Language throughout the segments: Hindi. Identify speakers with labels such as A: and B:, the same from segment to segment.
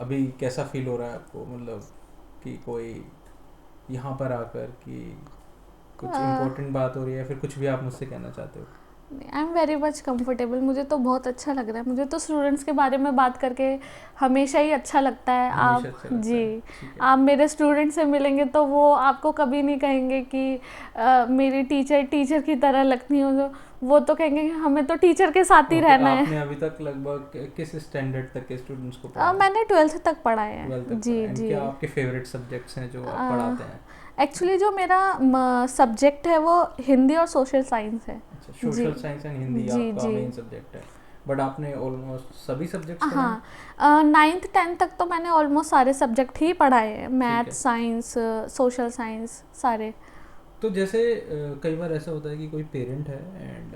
A: अभी कैसा फील हो रहा है आपको, मतलब कि कोई यहाँ पर आकर कि कुछ इम्पोर्टेंट बात हो रही है, फिर कुछ भी आप मुझसे कहना चाहते हो?
B: I am very much comfortable, मुझे तो बहुत अच्छा लग रहा है। मुझे तो स्टूडेंट्स के बारे में बात करके हमेशा ही अच्छा लगता है।
A: हमेशा
B: आप
A: अच्छा लगता
B: जी,
A: है। ठीक है।
B: आप मेरे स्टूडेंट से मिलेंगे तो वो आपको कभी नहीं कहेंगे कि मेरी टीचर टीचर की तरह लगती हो। वो तो कहेंगे कि हमें तो टीचर के साथ ही
A: ओके,
B: रहना है।
A: आपने अभी तक लगभग किस स्टैंडर्ड तक के स्टूडेंट्स को पढ़ाया?
B: मैंने 12th तक पढ़ाए हैं।
A: 12 तक
B: जी
A: पढ़ाया। एंड
B: जी।
A: क्या आपके फेवरेट सब्जेक्ट्स हैं जो आप पढ़ाते हैं?
B: एक्चुअली जो मेरा सब्जेक्ट है वो हिंदी और सोशल साइंस है।
A: अच्छा,
B: जी
A: सोशल साइंस एंड हिंदी
B: जी
A: आपका
B: जी।
A: मेन सब्जेक्ट है। बट आपने ऑलमोस्ट सभी सब्जेक्ट्स पढ़ाए हैं?
B: हाँ, 9th 10th तक तो मैंने ऑलमोस्ट सारे सब्जेक्ट ही पढ़ाए हैं,
A: ठीक
B: मैथ
A: है।
B: साइंस सोशल साइंस सारे।
A: तो जैसे कई बार ऐसा होता है कि कोई पेरेंट है and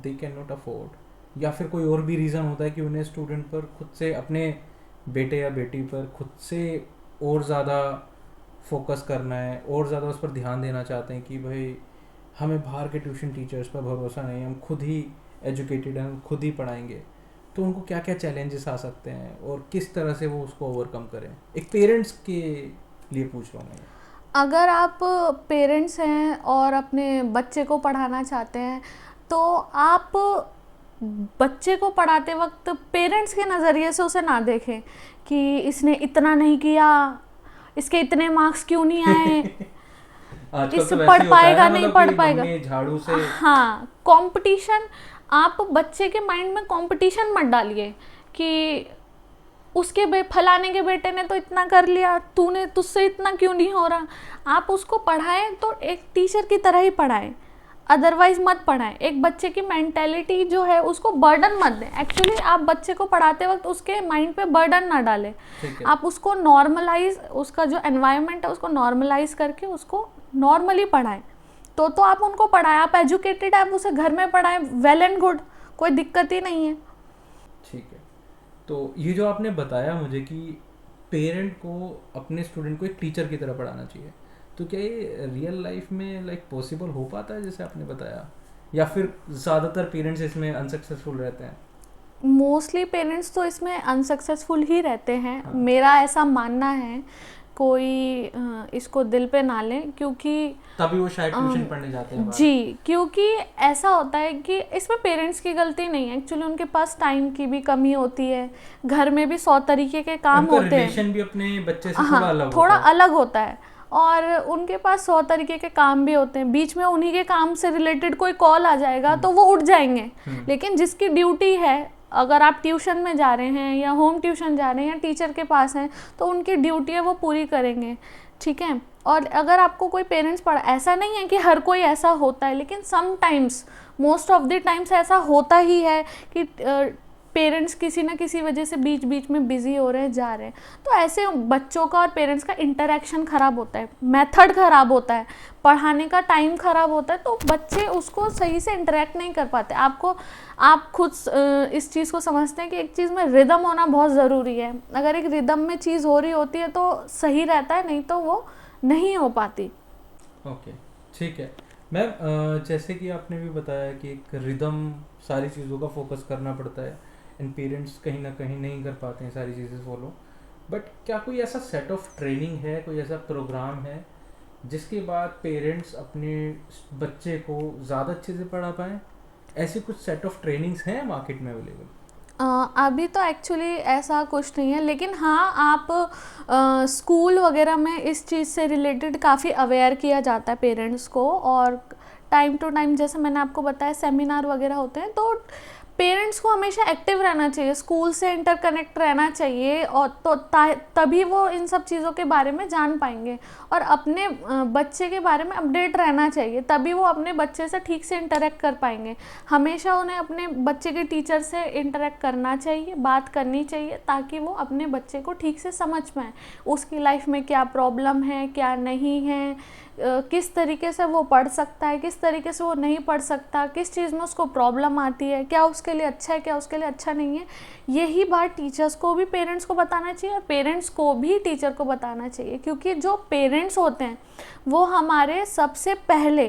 A: they can not afford, या फिर कोई और भी रीज़न होता है कि उन्हें स्टूडेंट पर खुद से, अपने बेटे या बेटी पर खुद से और ज़्यादा फोकस करना है, और ज़्यादा उस पर ध्यान देना चाहते हैं कि भाई हमें बाहर के ट्यूशन टीचर्स पर भरोसा नहीं है, हम खुद ही एजुकेटेड हैं, हम खुद ही पढ़ाएंगे। तो उनको क्या क्या चैलेंजेस आ सकते हैं और किस तरह से वो उसको ओवरकम करें, एक पेरेंट्स के लिए पूछ रहा हूँ मैं।
B: अगर आप पेरेंट्स हैं और अपने बच्चे को पढ़ाना चाहते हैं तो आप बच्चे को पढ़ाते वक्त पेरेंट्स के नज़रिए से उसे ना देखें कि इसने इतना नहीं किया, इसके इतने मार्क्स क्यों नहीं आए,
A: आजकल
B: इस
A: तो वैसे
B: पढ़
A: ही होता है
B: पाएगा
A: ना,
B: नहीं
A: मतलब
B: पढ़
A: कि
B: पाएगा।
A: मम्मी झाड़ू से।
B: हाँ, कंपटीशन। आप बच्चे के माइंड में कंपटीशन मत डालिए कि उसके फलाने के बेटे ने तो इतना कर लिया, तूने तुझसे इतना क्यों नहीं हो रहा। आप उसको पढ़ाएं तो एक टीचर की तरह ही पढ़ाएं, अदरवाइज मत पढ़ाएं। एक बच्चे की मेंटेलिटी जो है उसको बर्डन मत दें। एक्चुअली आप बच्चे को पढ़ाते वक्त उसके माइंड पे बर्डन ना डालें।
A: ठीक है।
B: आप उसको नॉर्मलाइज, उसका जो एनवायरनमेंट है उसको नॉर्मलाइज करके उसको नॉर्मली पढ़ाएं। तो आप उनको पढ़ाएं, आप एजुकेटेड, आप उसे घर में पढ़ाएं, वेल एंड गुड, कोई दिक्कत ही नहीं है।
A: ठीक है। तो ये जो आपने बताया मुझे कि पेरेंट को अपने स्टूडेंट को एक टीचर की तरह पढ़ाना चाहिए, तो क्या ये रियल लाइफ में लाइक पॉसिबल हो पाता है जैसे आपने बताया, या फिर ज़्यादातर पेरेंट्स इसमें अनसक्सेसफुल रहते हैं?
B: मोस्टली पेरेंट्स तो इसमें अनसक्सेसफुल ही रहते हैं,
A: हाँ।
B: मेरा ऐसा मानना है। कोई इसको दिल पे ना लें, क्योंकि
A: तभी वो शायद ट्यूशन
B: अम,
A: पढ़ने जाते हैं बाहर।
B: जी, क्योंकि ऐसा होता है कि इसमें पेरेंट्स की गलती नहीं है। एक्चुअली उनके पास टाइम की भी कमी होती है, घर में भी 100 तरीके के काम
A: उनका
B: होते हैं।
A: रिलेशन भी अपने बच्चे से थोड़ा
B: हाँ,
A: अलग
B: थोड़ा
A: होता है।
B: अलग होता है, और उनके पास 100 तरीके के काम भी होते हैं। बीच में उन्हीं के काम से रिलेटेड कोई कॉल आ जाएगा
A: हम्म।
B: तो वो उठ जाएंगे।
A: हम्म।
B: लेकिन जिसकी ड्यूटी है, अगर आप ट्यूशन में जा रहे हैं या होम ट्यूशन जा रहे हैं या टीचर के पास हैं, तो उनकी ड्यूटी है वो पूरी करेंगे। ठीक है। और अगर आपको कोई पेरेंट्स पढ़ा, ऐसा नहीं है कि हर कोई ऐसा होता है, लेकिन sometimes, most of the times ऐसा होता ही है कि पेरेंट्स किसी ना किसी वजह से बीच बीच में बिजी हो रहे हैं, जा रहे हैं। तो ऐसे बच्चों का और पेरेंट्स का इंटरेक्शन ख़राब होता है, मेथड ख़राब होता है, पढ़ाने का टाइम ख़राब होता है, तो बच्चे उसको सही से इंटरेक्ट नहीं कर पाते। आप खुद इस चीज़ को समझते हैं कि एक चीज़ में रिदम होना बहुत ज़रूरी है। अगर एक रिदम में चीज़ हो रही होती है तो सही रहता है, नहीं तो वो नहीं हो पाती।
A: ओके। ठीक है मैम, जैसे कि आपने भी बताया कि एक रिदम, सारी चीज़ों का फोकस करना पड़ता है, एंड पेरेंट्स कहीं ना कहीं नहीं कर पाते हैं सारी चीज़ें फॉलो। बट क्या कोई ऐसा सेट ऑफ ट्रेनिंग है, कोई ऐसा प्रोग्राम है जिसके बाद पेरेंट्स अपने बच्चे को ज़्यादा अच्छे से पढ़ा पाएँ? ऐसी कुछ सेट ऑफ ट्रेनिंग्स हैं मार्केट में अवेलेबल?
B: अभी तो एक्चुअली ऐसा कुछ नहीं है, लेकिन हाँ, आप स्कूल वगैरह में इस चीज़ से रिलेटेड काफ़ी अवेयर किया जाता है पेरेंट्स को। और टाइम टू टाइम, जैसे मैंने आपको बताया, सेमिनार वगैरह होते हैं, तो पेरेंट्स को हमेशा एक्टिव रहना चाहिए, स्कूल से इंटरकनेक्ट रहना चाहिए, और तो तभी वो इन सब चीज़ों के बारे में जान पाएंगे। और अपने बच्चे के बारे में अपडेट रहना चाहिए, तभी वो अपने बच्चे से ठीक से इंटरेक्ट कर पाएंगे। हमेशा उन्हें अपने बच्चे के टीचर से इंटरेक्ट करना चाहिए, बात करनी चाहिए, ताकि वो अपने बच्चे को ठीक से समझ पाएँ, उसकी लाइफ में क्या प्रॉब्लम है, क्या नहीं है, किस तरीके से वो पढ़ सकता है, किस तरीके से वो नहीं पढ़ सकता, किस चीज़ में उसको प्रॉब्लम आती है, क्या उसके लिए अच्छा है, क्या उसके लिए अच्छा नहीं है। यही बात टीचर्स को भी पेरेंट्स को बताना चाहिए, और पेरेंट्स को भी टीचर को बताना चाहिए, क्योंकि जो पेरेंट्स होते हैं वो हमारे सबसे पहले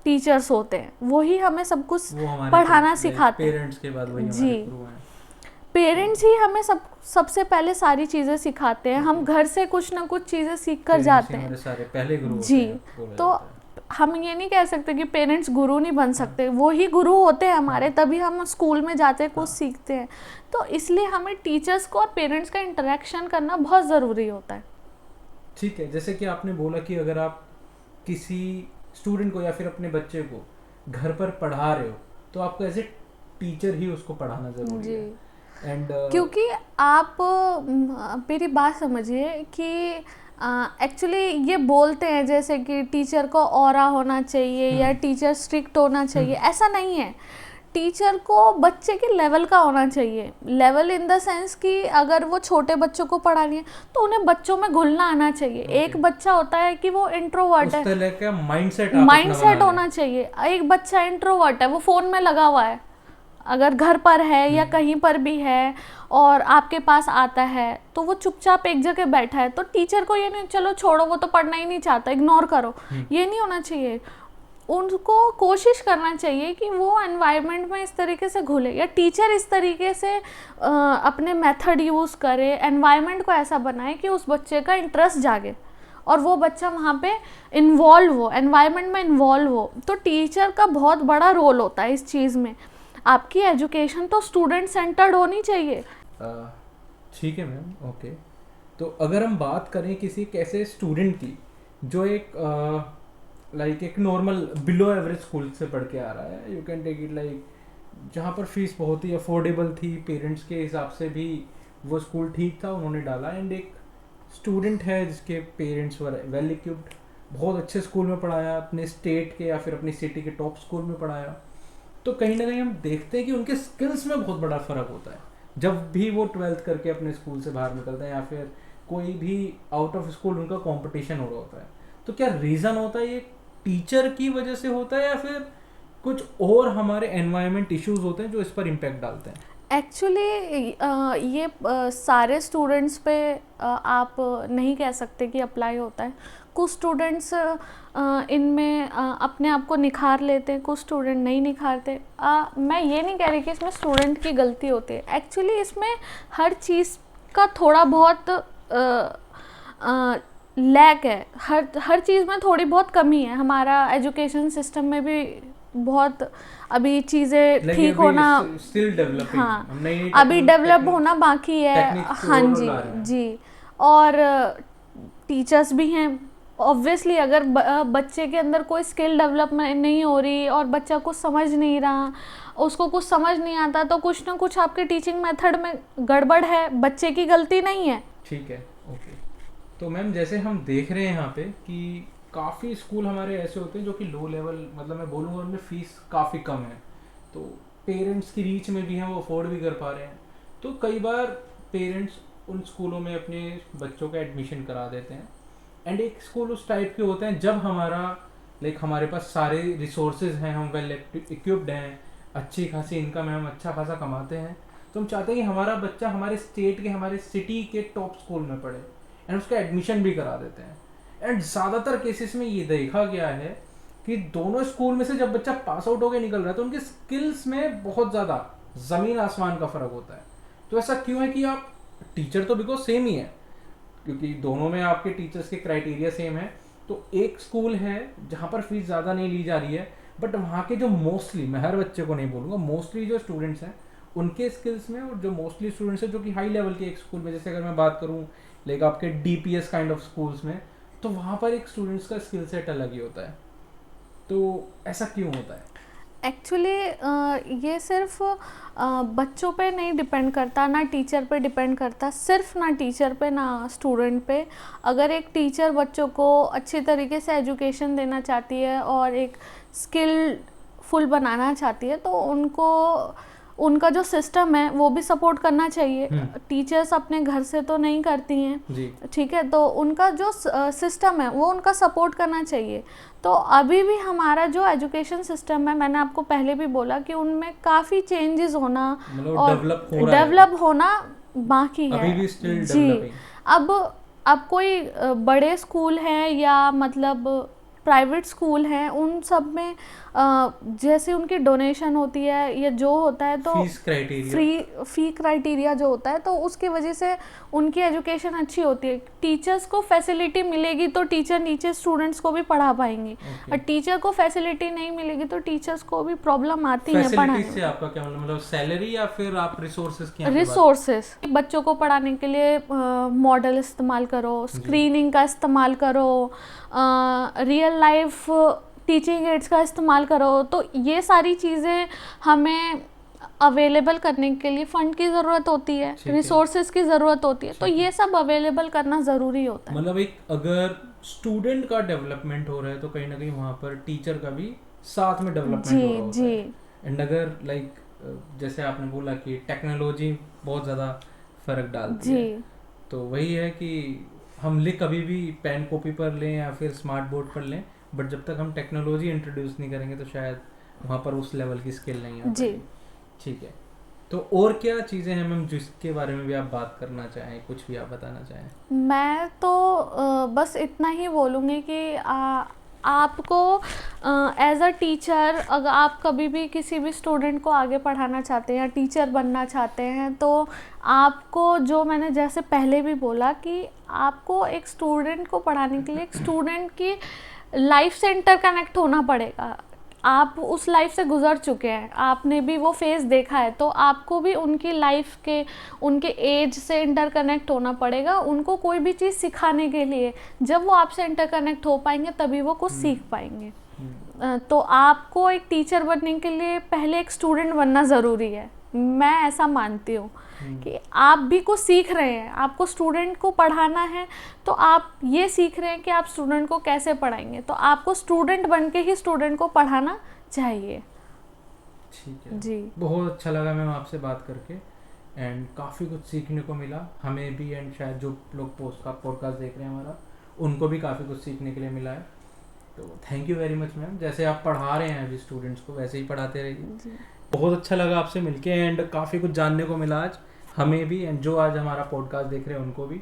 B: टीचर्स होते हैं, वही हमें सब कुछ
A: वो हमारे
B: पढ़ाना
A: लाइक
B: सिखाते हैं।
A: पेरेंट्स के बाद वही हमारे
B: जी,
A: गुरु हैं।
B: पेरेंट्स ही हमें सबसे पहले सारी चीज़ें सिखाते हैं, हम घर से कुछ ना कुछ चीज़ें सीख कर जाते हैं।
A: हमारे सारे पहले गुरु होते
B: जी,
A: हैं, बोला
B: तो
A: जाता है।
B: हम ये नहीं कह सकते कि पेरेंट्स गुरु नहीं बन सकते, वो ही गुरु होते हैं हमारे, तभी हम स्कूल में जाते हैं, कुछ सीखते हैं। तो इसलिए हमें टीचर्स को और पेरेंट्स का इंटरेक्शन करना बहुत ज़रूरी होता है।
A: ठीक है, जैसे कि आपने बोला कि अगर आप किसी स्टूडेंट को या फिर अपने बच्चे को घर पर पढ़ा रहे हो तो आपको एज ए टीचर ही उसको पढ़ाना ज़रूरी
B: जी,
A: है। एंड
B: क्योंकि आप मेरी बात समझिए कि एक्चुअली ये बोलते हैं जैसे कि टीचर को ऑरा होना चाहिए या टीचर स्ट्रिक्ट होना चाहिए, ऐसा नहीं है। टीचर को बच्चे के लेवल का होना चाहिए, लेवल इन द सेंस कि अगर वो छोटे बच्चों को पढ़ानी है तो उन्हें बच्चों में घुलना आना चाहिए। एक बच्चा होता है कि वो इंट्रोवर्ट है,
A: तरह का
B: माइंडसेट होना चाहिए। एक बच्चा इंट्रोवर्ट है, वो फ़ोन में लगा हुआ है, अगर घर पर है या कहीं पर भी है और आपके पास आता है तो वो चुपचाप एक जगह बैठा है, तो टीचर को ये नहीं चलो छोड़ो वो तो पढ़ना ही नहीं चाहता, इग्नोर करो, ये नहीं होना चाहिए। उनको कोशिश करना चाहिए कि वो एनवायरनमेंट में इस तरीके से घुले या टीचर इस तरीके से अपने मेथड यूज़ करे, एनवायरनमेंट को ऐसा बनाए कि उस बच्चे का इंटरेस्ट जागे और वो बच्चा वहाँ पे इन्वॉल्व हो, एनवायरनमेंट में इन्वॉल्व हो। तो टीचर का बहुत बड़ा रोल होता है इस चीज़ में। आपकी एजुकेशन तो स्टूडेंट सेंटर्ड होनी चाहिए।
A: ठीक है मैम, ओके। तो अगर हम बात करें किसी कैसे स्टूडेंट की जो एक लाइक एक नॉर्मल बिलो एवरेज स्कूल से पढ़ के आ रहा है, you can take it like जहाँ पर फीस बहुत ही अफोर्डेबल थी, पेरेंट्स के हिसाब से भी वो स्कूल ठीक था, उन्होंने डाला। एंड एक स्टूडेंट है जिसके पेरेंट्स वर वेल इक्विप्ड, बहुत अच्छे स्कूल में पढ़ाया, अपने स्टेट के या फिर अपनी सिटी के टॉप स्कूल में पढ़ाया, तो कहीं ना कहीं हम देखते हैं कि उनके स्किल्स में बहुत बड़ा फ़र्क होता है जब भी वो 12th करके अपने स्कूल से बाहर निकलते हैं या फिर कोई भी आउट ऑफ स्कूल उनका कंपटीशन हो रहा होता है। तो क्या रीज़न होता है ये टीचर की वजह से होता है या फिर कुछ और हमारे एनवायरनमेंट इश्यूज होते हैं जो इस पर इम्पैक्ट डालते हैं?
B: एक्चुअली ये सारे स्टूडेंट्स पे आप नहीं कह सकते कि अप्लाई होता है। कुछ स्टूडेंट्स इनमें अपने आप को निखार लेते हैं, कुछ स्टूडेंट नहीं निखारते। मैं ये नहीं कह रही कि इसमें स्टूडेंट की गलती होती है, एक्चुअली इसमें हर चीज़ का थोड़ा बहुत लैक है, हर चीज़ में थोड़ी बहुत कमी है। हमारा एजुकेशन सिस्टम में भी बहुत अभी चीज़ें ठीक होना,
A: स्टिल डेवलपिंग,
B: हाँ अभी डेवलप होना बाकी है। हाँ जी जी, और टीचर्स भी हैं ऑब्वियसली। अगर बच्चे के अंदर कोई स्किल डेवलपमेंट नहीं हो रही और बच्चा कुछ समझ नहीं रहा, उसको कुछ समझ नहीं आता, तो कुछ ना कुछ आपके टीचिंग मेथड में गड़बड़ है, बच्चे की गलती नहीं है।
A: ठीक है, ओके। तो मैम जैसे हम देख रहे हैं यहाँ पे कि काफ़ी स्कूल हमारे ऐसे होते हैं जो कि लो लेवल, मतलब मैं बोलूँगा उनमें फ़ीस काफ़ी कम है, तो पेरेंट्स की रीच में भी हैं, वो अफोर्ड भी कर पा रहे हैं। तो कई बार पेरेंट्स उन स्कूलों में अपने बच्चों का एडमिशन करा देते हैं। एंड एक स्कूल उस टाइप के होते हैं जब हमारा लाइक हमारे पास सारे रिसोर्सेज हैं, हम वेल इक्विप्ड हैं, अच्छी खासी इनकम है, हम अच्छा खासा कमाते हैं, तो हम चाहते हैं कि हमारा बच्चा हमारे स्टेट के, हमारे सिटी के टॉप स्कूल में पढ़े एंड उसका एडमिशन भी करा देते हैं। एंड ज़्यादातर केसेस में ये देखा गया है कि दोनों स्कूल में से जब बच्चा पास आउट होकर निकल रहा है तो उनके स्किल्स में बहुत ज़्यादा ज़मीन आसमान का फ़र्क होता है। तो ऐसा क्यों है कि आप टीचर तो बिकॉज सेम ही है, क्योंकि दोनों में आपके टीचर्स के क्राइटेरिया सेम है, तो एक स्कूल है जहाँ पर फीस ज़्यादा नहीं ली जा रही है, बट वहाँ के जो मोस्टली, मैं हर बच्चे को नहीं बोलूँगा, मोस्टली जो स्टूडेंट्स हैं उनके स्किल्स में, और जो मोस्टली स्टूडेंट्स हैं जो कि हाई लेवल के एक स्कूल में, जैसे अगर मैं बात करूँ लाइक आपके DPS काइंड ऑफ स्कूल्स में, तो वहाँ पर एक स्टूडेंट्स का स्किल सेट अलग ही होता है। तो ऐसा क्यों होता है?
B: एक्चुअली ये सिर्फ बच्चों पे नहीं डिपेंड करता, ना टीचर पे डिपेंड करता, सिर्फ ना टीचर पे ना स्टूडेंट पे। अगर एक टीचर बच्चों को अच्छी तरीके से एजुकेशन देना चाहती है और एक स्किलफुल बनाना चाहती है, तो उनको उनका जो सिस्टम है वो भी सपोर्ट करना चाहिए। टीचर्स अपने घर से तो नहीं करती हैं, ठीक है, तो उनका जो सिस्टम है वो उनका सपोर्ट करना चाहिए। तो अभी भी हमारा जो एजुकेशन सिस्टम है, मैंने आपको पहले भी बोला कि उनमें काफ़ी चेंजेस होना और डेवलप होना बाकी है,
A: अभी भी स्टिल
B: जी। अब कोई बड़े स्कूल हैं या मतलब प्राइवेट स्कूल हैं उन सब में जैसे उनकी डोनेशन होती है या जो होता है तो फ़ी क्राइटेरिया जो होता है तो उसकी वजह से उनकी एजुकेशन अच्छी होती है। टीचर्स को फैसिलिटी मिलेगी तो टीचर नीचे स्टूडेंट्स को भी पढ़ा पाएंगे, और टीचर को फैसिलिटी नहीं मिलेगी तो टीचर्स को भी प्रॉब्लम आती है पढ़ाने
A: से। आपका क्या मतलब सैलरी या फिर आप रिसोर्सेज की?
B: रिसोर्सेज, बच्चों को पढ़ाने के लिए मॉडल इस्तेमाल करो, स्क्रीनिंग का इस्तेमाल करो, रियल लाइफ टीचिंग एड्स का इस्तेमाल करो। तो ये सारी चीज़ें हमें अवेलेबल करने के लिए फंड की ज़रूरत होती है, रिसोर्सेज की ज़रूरत होती है, तो ये सब अवेलेबल करना ज़रूरी होता है।
A: मतलब एक अगर स्टूडेंट का डेवलपमेंट हो रहा है तो कहीं ना कहीं वहाँ पर टीचर का भी साथ में डेवलपमेंट हो रहा होता है। एंड अगर लाइक जैसे आपने बोला कि टेक्नोलॉजी बहुत ज़्यादा फ़र्क डालती है, तो वही है कि हम लिख कभी भी पेन कॉपी पर लें या फिर स्मार्ट बोर्ड पर लें, बट जब तक हम टेक्नोलॉजी इंट्रोड्यूस नहीं करेंगे तो शायद वहाँ पर उस लेवल की स्किल नहीं आ पाएगी। ठीक है, तो और क्या चीज़ें हैं मैम जिसके बारे में भी आप बात करना चाहें, कुछ भी आप बताना चाहें?
B: मैं तो बस इतना ही बोलूँगी कि आपको एज अ टीचर अगर आप कभी भी किसी भी स्टूडेंट को आगे पढ़ाना चाहते हैं या टीचर बनना चाहते हैं तो आपको, जो मैंने जैसे पहले भी बोला कि आपको एक स्टूडेंट को पढ़ाने के लिए एक स्टूडेंट की लाइफ से इंटरकनेक्ट होना पड़ेगा। आप उस लाइफ से गुजर चुके हैं, आपने भी वो फेज़ देखा है, तो आपको भी उनकी लाइफ के, उनके एज से इंटरकनेक्ट होना पड़ेगा। उनको कोई भी चीज़ सिखाने के लिए जब वो आपसे इंटरकनेक्ट हो पाएंगे तभी वो कुछ सीख पाएंगे। तो आपको एक टीचर बनने के लिए पहले एक स्टूडेंट बनना ज़रूरी है। मैं ऐसा मानती हूँ कि आप भी कुछ सीख रहे हैं, आपको स्टूडेंट को पढ़ाना है तो आप ये सीख रहे हैं कि आप स्टूडेंट को कैसे पढ़ाएंगे, तो आपको स्टूडेंट बन के ही स्टूडेंट को पढ़ाना चाहिए।
A: ठीक है
B: जी,
A: बहुत अच्छा लगा मैम आपसे बात करके, एंड काफ़ी कुछ सीखने को मिला हमें भी, एंड शायद जो लोग पॉडकास्ट देख रहे हैं हमारा, उनको भी काफ़ी कुछ सीखने के लिए मिला है। तो thank you very much ma'am. जैसे आप पढ़ा रहे हैं अभी स्टूडेंट्स को वैसे ही पढ़ाते रहिए। बहुत अच्छा लगा आपसे मिलके, एंड काफ़ी कुछ जानने को मिला आज हमें भी, एंड जो आज हमारा पॉडकास्ट देख रहे हैं उनको भी।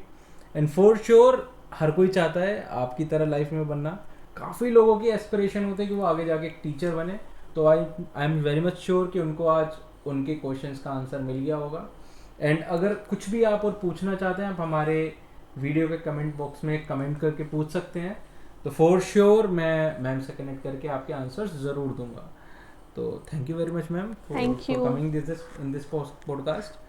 A: एंड फॉर श्योर हर कोई चाहता है आपकी तरह लाइफ में बनना। काफ़ी लोगों की एस्पिरेशन होती है कि वो आगे जाके एक टीचर बने, तो I am very much sure कि उनको आज उनके क्वेश्चंस का आंसर मिल गया होगा। एंड अगर कुछ भी आप और पूछना चाहते हैं आप हमारे वीडियो के कमेंट बॉक्स में कमेंट करके पूछ सकते हैं, तो फॉर श्योर मैं मैम से कनेक्ट करके आपके आंसर्स ज़रूर दूंगा। तो thank you very much ma'am for coming in this podcast.